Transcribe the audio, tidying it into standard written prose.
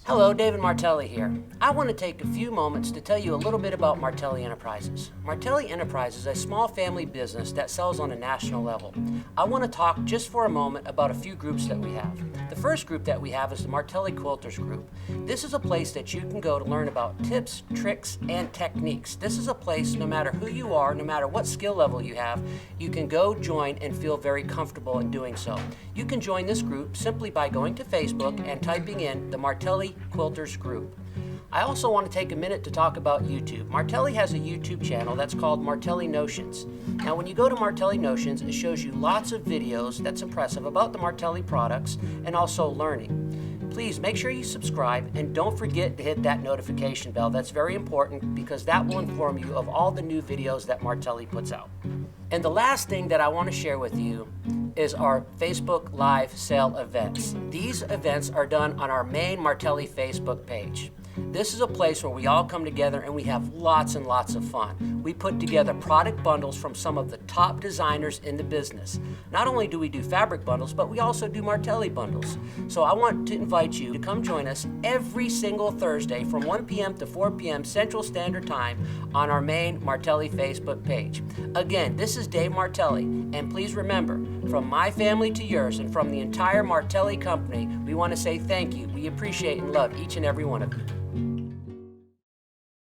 Hello, David Martelli here. I want to take a few moments to tell you a little bit about Martelli Enterprises. Martelli Enterprises is a small family business that sells on a national level. I want to talk just for a moment about a few groups that we have. The first group that we have is the Martelli Quilters Group. This is a place that you can go to learn about tips, tricks, and techniques. This is a place, no matter who you are, no matter what skill level you have, you can go join and feel very comfortable in doing so. You can join this group simply by going to Facebook and typing in the Martelli Quilters Group. I also want to take a minute to talk about YouTube. Martelli has a YouTube channel that's called Martelli Notions. Now when you go to Martelli Notions, it shows you lots of videos that's impressive about the Martelli products and also learning. Please make sure you subscribe and don't forget to hit that notification bell. That's very important because that will inform you of all the new videos that Martelli puts out. And the last thing that I want to share with you is our Facebook Live sale events. These events are done on our main Martelli Facebook page. This is a place where we all come together and we have lots and lots of fun. We put together product bundles from some of the top designers in the business. Not only do we do fabric bundles, but we also do Martelli bundles. So I want to invite you to come join us every single Thursday from 1 p.m. to 4 p.m. Central Standard Time on our main Martelli Facebook page. Again, this is Dave Martelli, and please remember, from my family to yours and from the entire Martelli company, we want to say thank you. We appreciate and love each and every one of you.